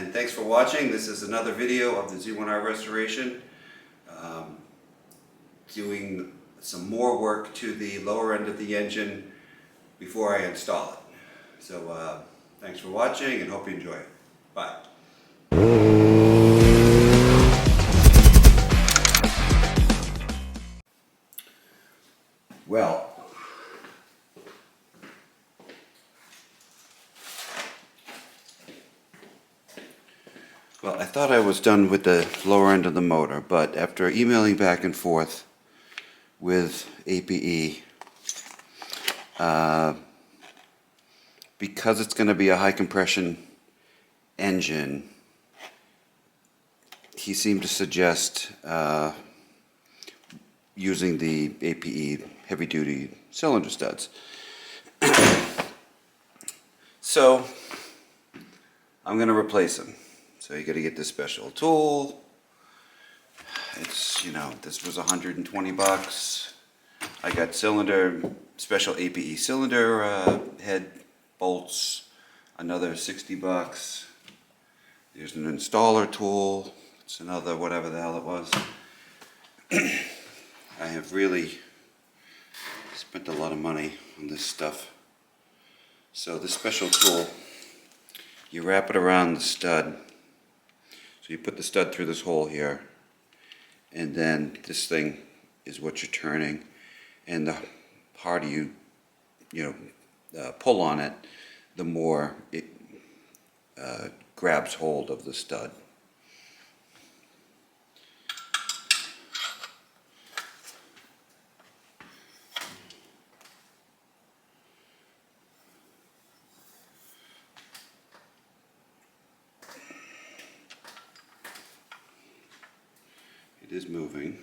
and thanks for watching. This is another video of the Z1R restoration. Doing some more work to the lower end of the engine before I install it. So thanks for watching and hope you enjoy it. Bye. Well, I thought I was done with the lower end of the motor, but after emailing back and forth with APE, because it's going to be a high compression engine, he seemed to suggest using the APE heavy duty cylinder studs. So I'm going to replace them. So you got to get this special tool. It's, this was 120 bucks. I got special APE cylinder head bolts, another 60 bucks. There's an installer tool. It's another whatever the hell it was. I have really spent a lot of money on this stuff. So this special tool, you wrap it around the stud. So you put the stud through this hole here, and then this thing is what you're turning, and the harder you pull on it, the more it grabs hold of the stud. It is moving.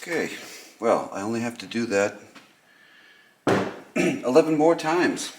Okay, well, I only have to do that 11 more times.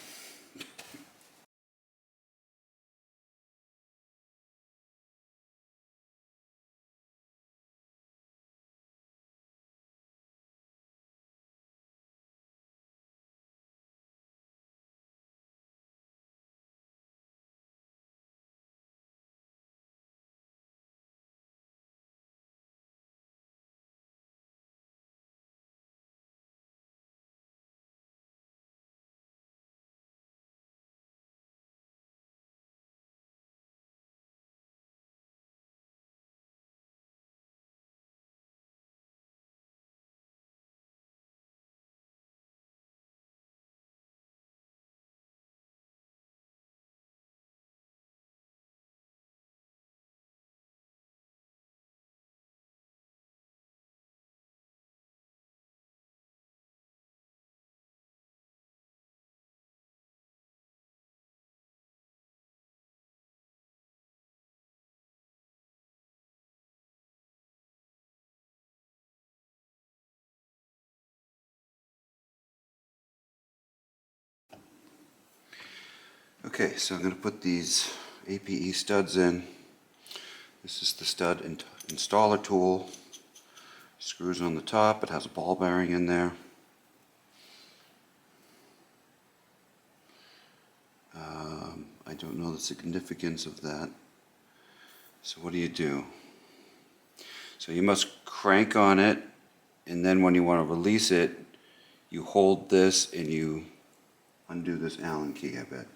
Okay, so I'm going to put these APE studs in. This is the stud installer tool. Screws on the top. It has a ball bearing in there. I don't know the significance of that. So what do? So you must crank on it, and then when you want to release it, you hold this and you undo this Allen key, I bet.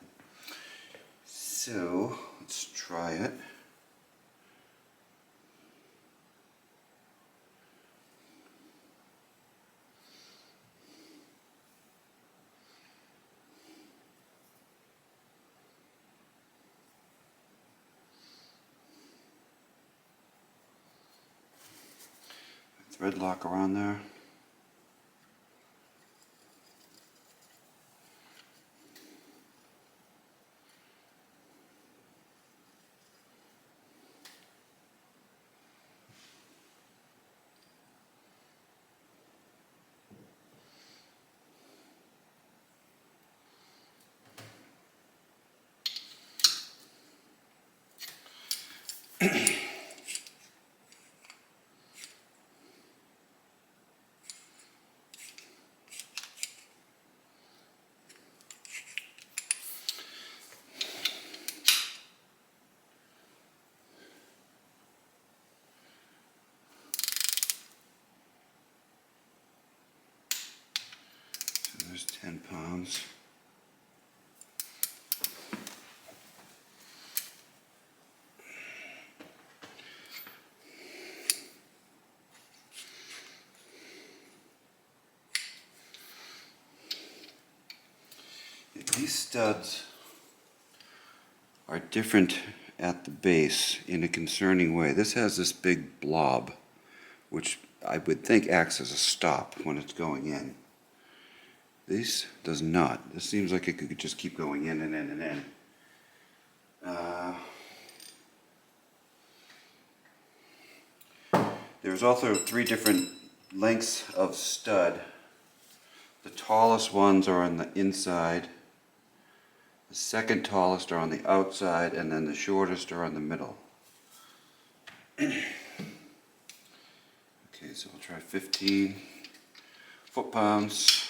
So let's try it. Thread lock around there. There's 10 pounds. These studs are different at the base in a concerning way. This has this big blob, which I would think acts as a stop when it's going in. This does not. This seems like it could just keep going in and in and in. There's also 3 different lengths of stud. The tallest ones are on the inside, the second tallest are on the outside, and then the shortest are on the middle. Okay, so we'll try 15 foot-pounds.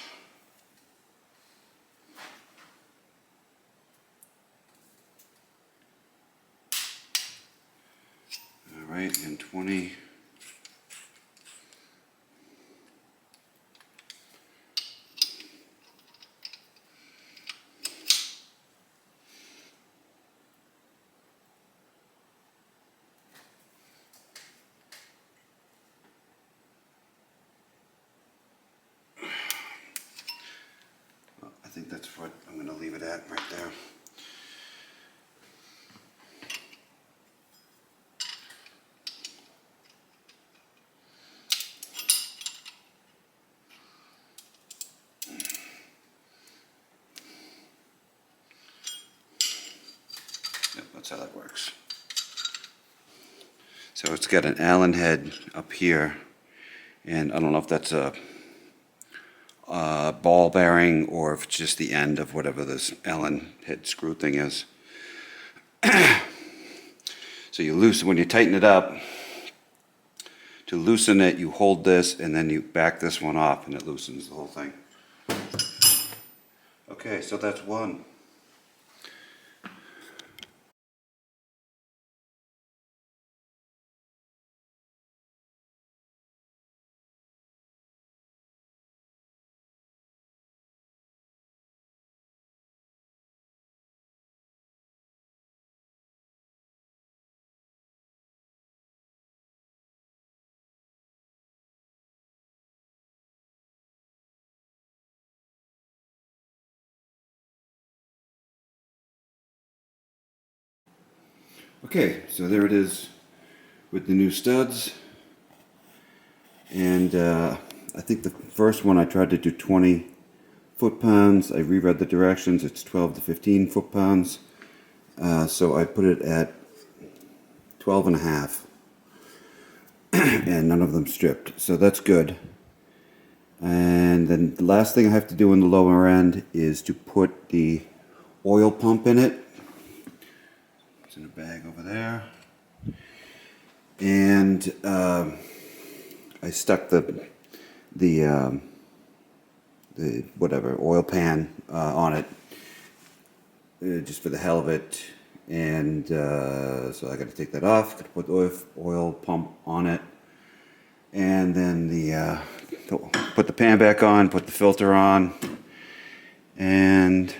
All right, and 20. I think that's what I'm going to leave it at right there. Yep, that's how that works. So it's got an Allen head up here, and I don't know if that's a ball bearing or if it's just the end of whatever this Allen head screw thing is. So you loosen, when you tighten it up, to loosen it you hold this and then you back this one off and it loosens the whole thing. Okay, so that's one. Okay, so there it is with the new studs, and I think the first one I tried to do 20 foot-pounds. I reread the directions, it's 12 to 15 foot-pounds, so I put it at 12 and a half, and none of them stripped, so that's good. And then the last thing I have to do in the lower end is to put the oil pump in it. It's in a bag over there. And I stuck the whatever oil pan on it just for the hell of it. And so I got to take that off. Got to put the oil pump on it, and then put the pan back on, put the filter on, and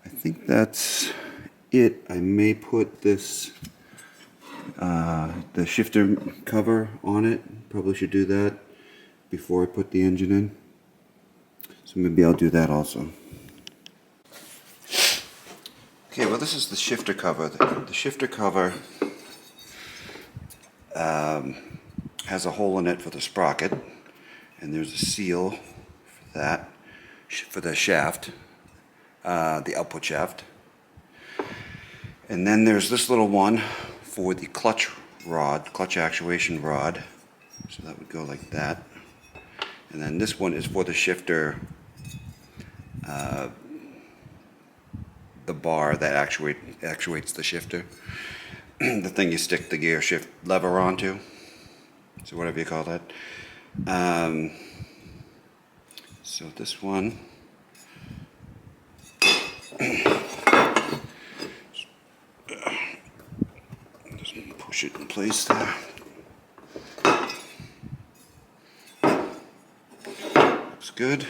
I think that's it. I may put this, the shifter cover on it. Probably should do that before I put the engine in. So maybe I'll do that also. Okay, well this is the shifter cover. The shifter cover has a hole in it for the sprocket, and there's a seal for that, for the shaft, the output shaft. And then there's this little one for the clutch rod, clutch actuation rod. So that would go like that. And then this one is for the shifter, the bar that actuates the shifter. The thing you stick the gear shift lever onto. So whatever you call that. So this one. Just push it in place there. Looks good.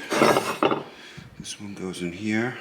This one goes in here.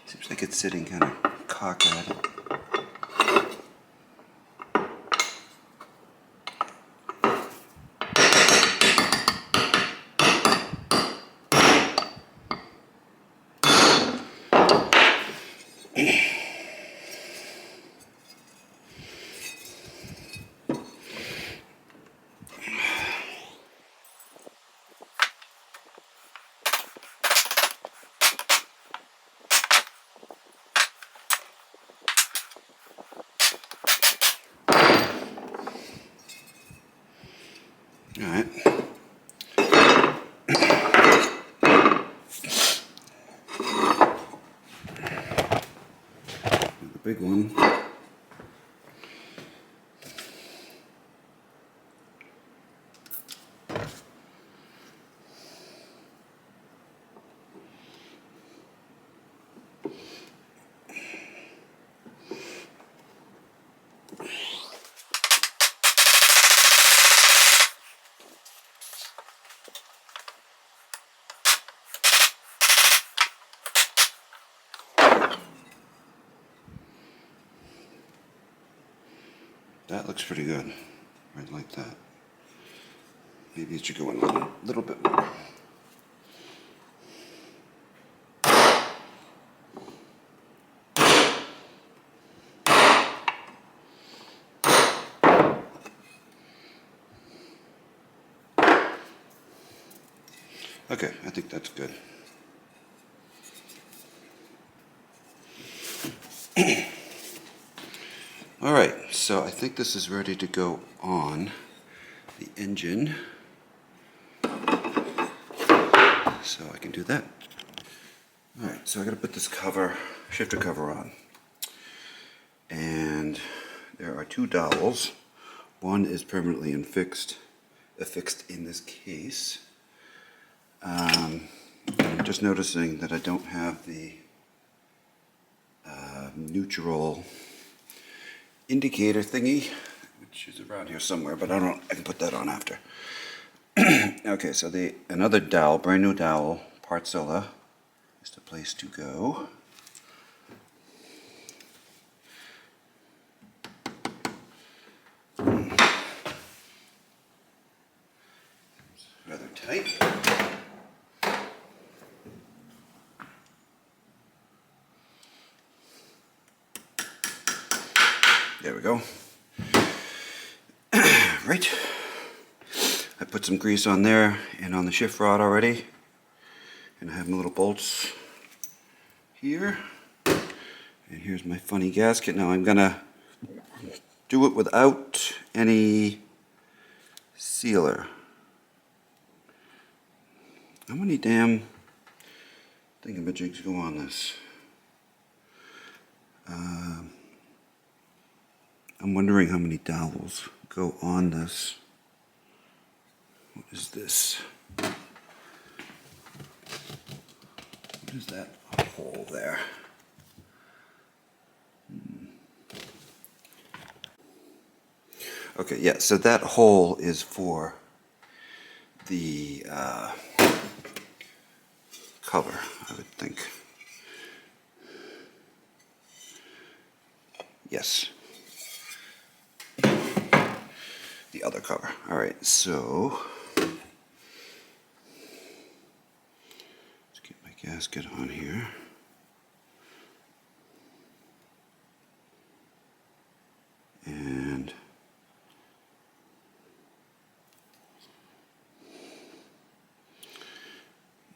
Seems like it's sitting kind of cocked at it. All right. The big one. That looks pretty good, right like that. Maybe it should go in a little bit more. Okay, I think that's good. All right, so I think this is ready to go on the engine. So I can do that. All right, so I gotta put this cover, shifter cover on. And there are two dowels. One is permanently affixed in this case. I'm just noticing that I don't have the neutral indicator thingy, which is around here somewhere, but I can put that on after. Okay, so another dowel, brand new dowel, Partzilla, is the place to go. Rather tight. There we go. Right. I put some grease on there and on the shift rod already. And I have my little bolts here. And here's my funny gasket. Now I'm gonna do it without any sealer. How many damn thingamajigs go on this? I'm wondering how many dowels go on this. What is this? What is that hole there? Okay, yeah, so that hole is for the cover, I would think. Yes. The other cover. All right, so let's get my gasket on here. And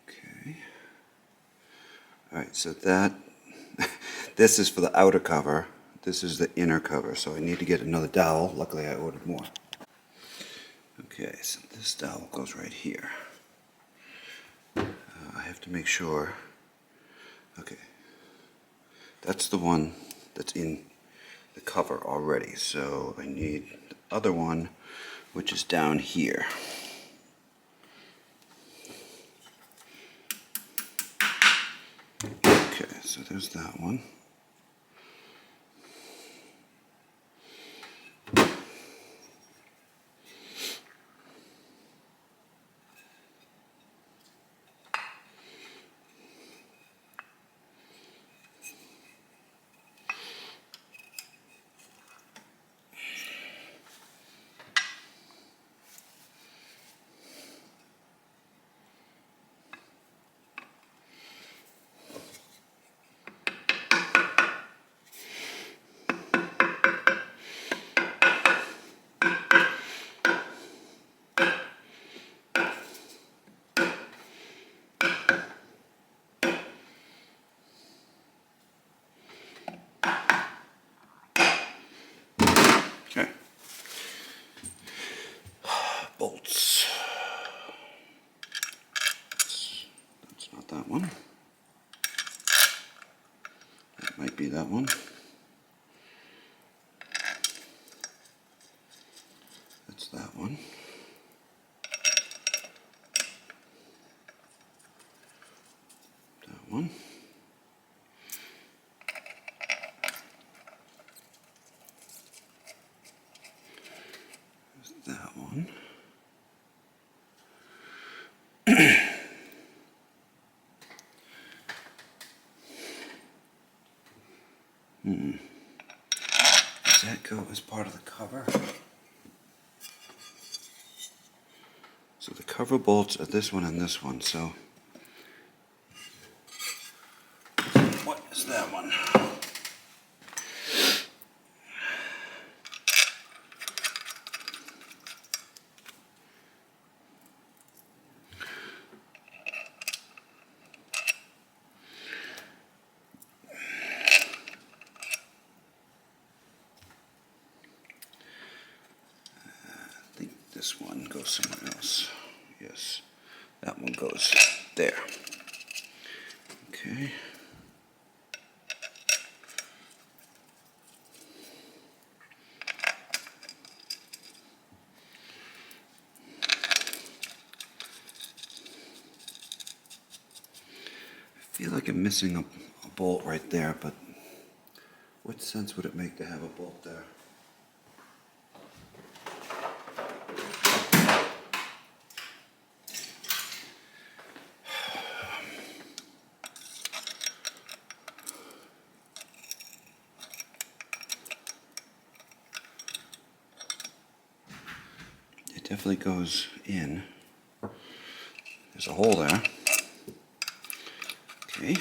okay. All right, so that this is for the outer cover. This is the inner cover, so I need to get another dowel. Luckily, I ordered more. Okay, so this dowel goes right here. I have to make sure. Okay, that's the one that's in the cover already, so I need the other one, which is down here. Okay, so there's that one. Okay. Bolts. That's not that one. That might be that one. That's that one. That one. There's that one. Does that go as part of the cover? So the cover bolts are this one and this one, so what is that one? I think this one goes somewhere else. Yes, that one goes there. Okay. I feel like I'm missing a bolt right there, but what sense would it make to have a bolt there? definitely goes in. There's a hole there. Okay.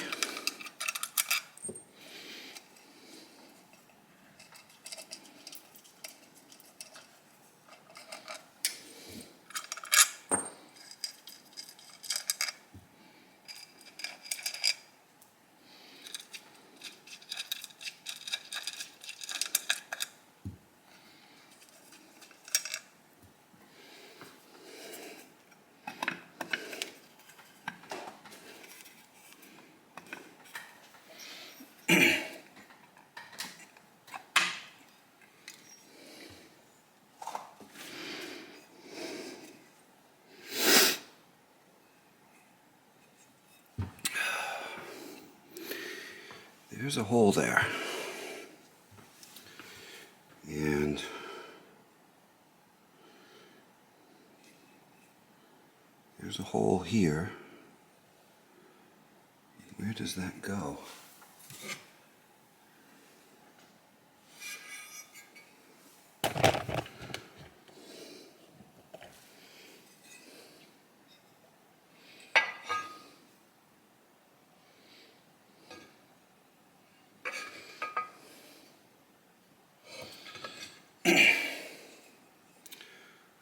There's a hole there. And there's a hole here. Where does that go?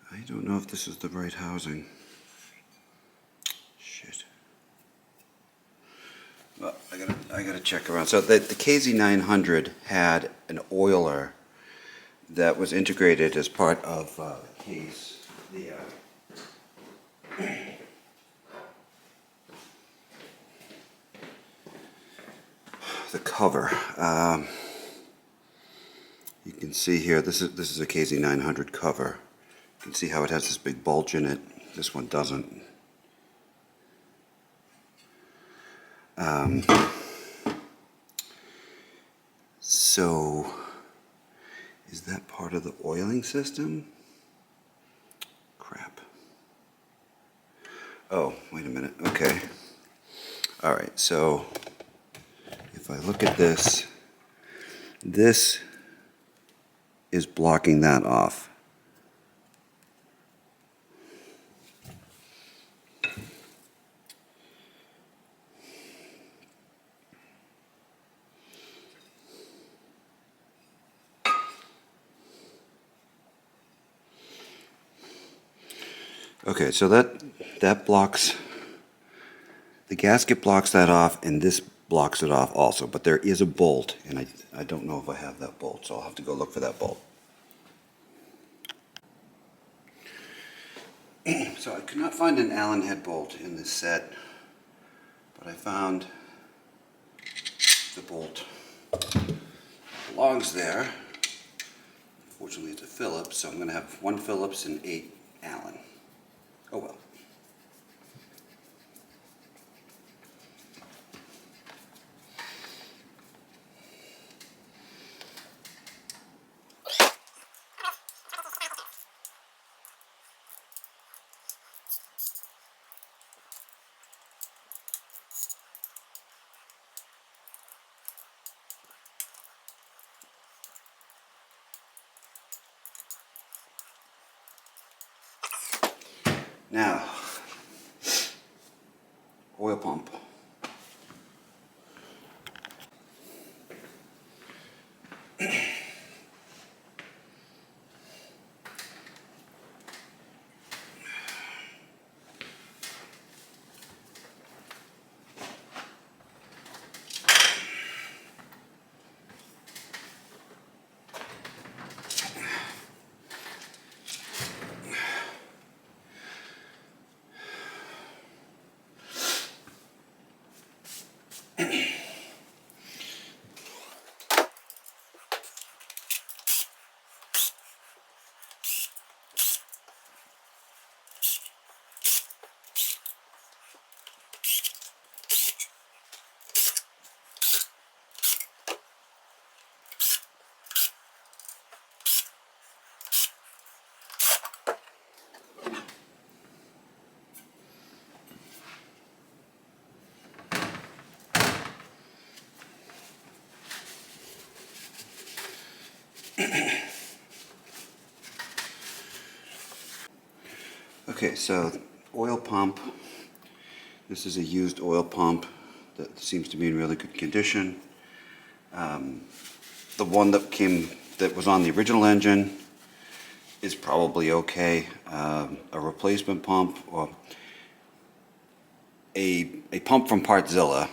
I don't know if this is the right housing. Shit. Well, I gotta check around. So the KZ900 had an oiler that was integrated as part of the case. The cover. You can see here. This is a KZ900 cover. You can see how it has this big bulge in it. This one doesn't. So, is that part of the oiling system? Crap. Oh, wait a minute. Okay. All right. So, if I look at this, this is blocking that off. Okay, so that blocks, the gasket blocks that off, and this blocks it off also, but there is a bolt, and I don't know if I have that bolt, so I'll have to go look for that bolt. So I could not find an Allen head bolt in this set, but I found the bolt. It belongs there. Fortunately, it's a Phillips, so I'm going to have 1 Phillips and 8 Allen. Oh well. Now, oil pump. Okay, so oil pump. This is a used oil pump that seems to be in really good condition. The one that was on the original engine is probably okay. A replacement pump or a pump from Partzilla,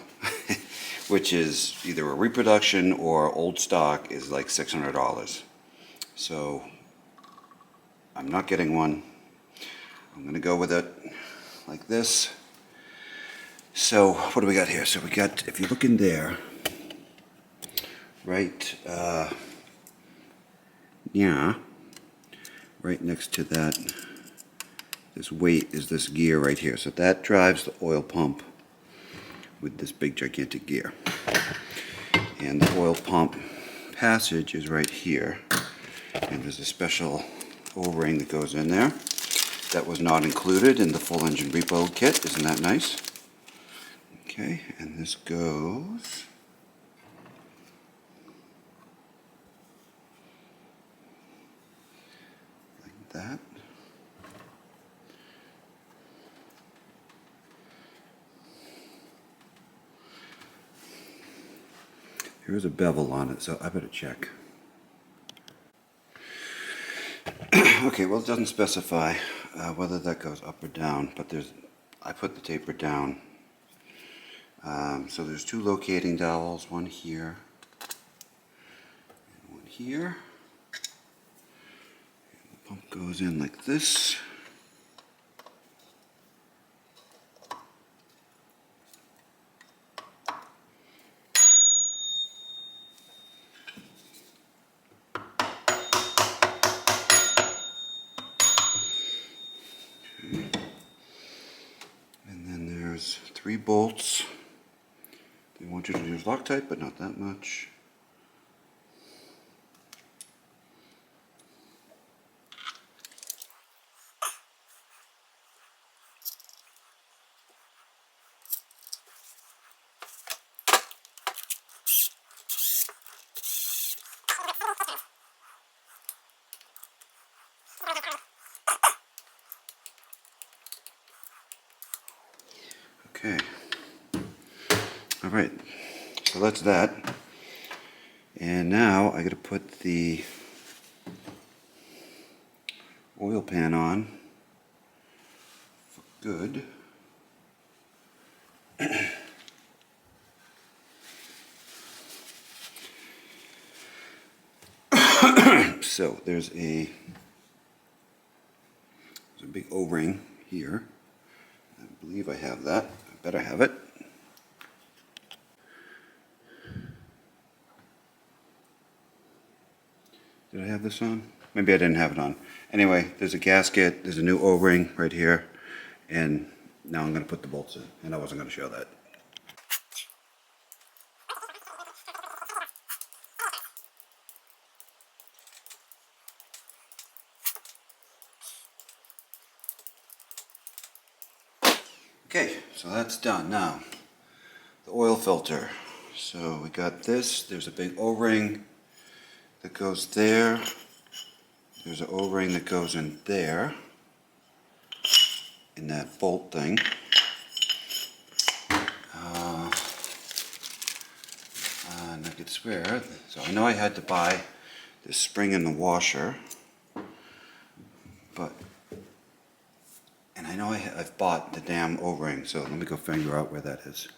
which is either a reproduction or old stock, is like $600. So I'm not getting one. I'm going to go with it like this. So what do we got here? So we got, if you look in there, right, yeah, right next to that, this weight is this gear right here. So that drives the oil pump with this big gigantic gear. And the oil pump passage is right here. And there's a special O-ring that goes in there. That was not included in the full engine repo kit. Isn't that nice? Okay, and this goes like that. Here's a bevel on it, so I better check. Okay, well, it doesn't specify whether that goes up or down, but I put the taper down. So there's two locating dowels, one here and one here. And the pump goes in like this. And then there's 3 bolts. They want you to use Loctite, but not that much. Okay. All right. So that's that. And now I got to put the oil pan on for good. So there's a big O-ring here. I believe I have that. I better have it. Did I have this on? Maybe I didn't have it on. Anyway, there's a gasket, there's a new O-ring right here, and now I'm going to put the bolts in, and I wasn't going to show that. Okay, so that's done. Now, the oil filter. So we got this, there's a big O-ring that goes there. There's an O-ring that goes in there, in that bolt thing. And I could swear, so I know I had to buy this spring in the washer, and I know I've bought the damn O-ring, so let me go figure out where that is.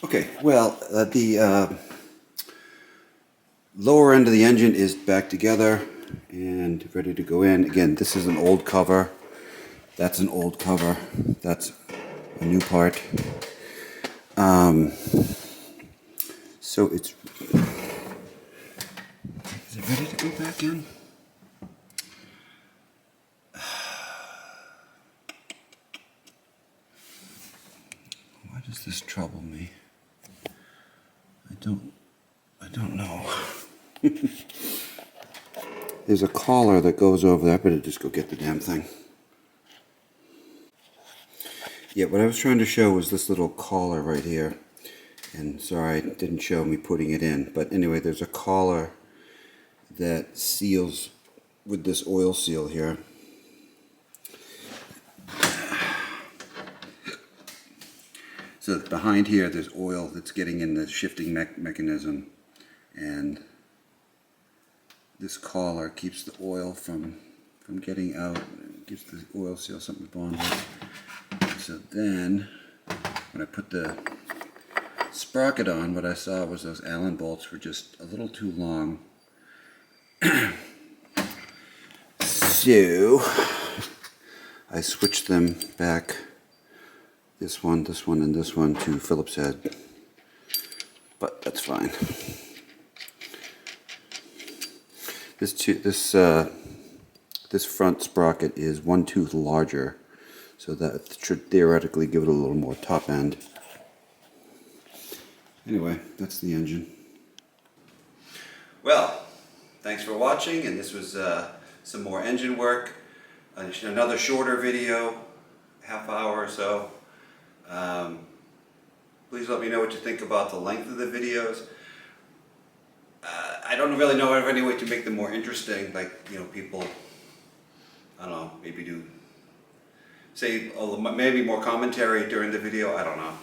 Okay, well, the lower end of the engine is back together and ready to go in. Again, this is an old cover. That's an old cover. That's a new part. So is it ready to go back in? Why does this trouble me? I don't know. There's a collar that goes over there. I better just go get the damn thing. Yeah, what I was trying to show was this little collar right here. And sorry, it didn't show me putting it in. But anyway, there's a collar that seals with this oil seal here. So behind here there's oil that's getting in the shifting mechanism, and this collar keeps the oil from getting out, gives the oil seal something to bond with. So then when I put the sprocket on, what I saw was those Allen bolts were just a little too long. So I switched them back, this one, and this one, to Phillips head, but that's fine. This front sprocket is 1 tooth larger, so that should theoretically give it a little more top end. Anyway, that's the engine. Well, thanks for watching, and this was some more engine work. Another shorter video, half hour or so. Please let me know what you think about the length of the videos. I don't really know of any way to make them more interesting, like, you know, people, I don't know, maybe do, say, maybe more commentary during the video, I don't know.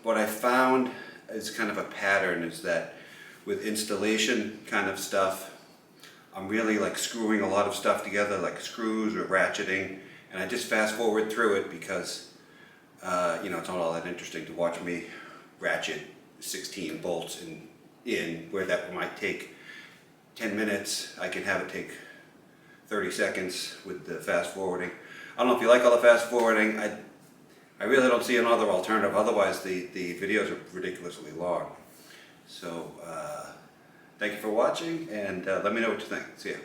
What I found is kind of a pattern is that with installation kind of stuff, I'm really like screwing a lot of stuff together, like screws or ratcheting, and I just fast forward through it because, you know, it's not all that interesting to watch me ratchet 16 bolts in where that might take 10 minutes. I can have it take 30 seconds with the fast forwarding. I don't know if you like all the fast forwarding. I really don't see another alternative. Otherwise, the videos are ridiculously long. So, thank you for watching, and let me know what you think. See ya.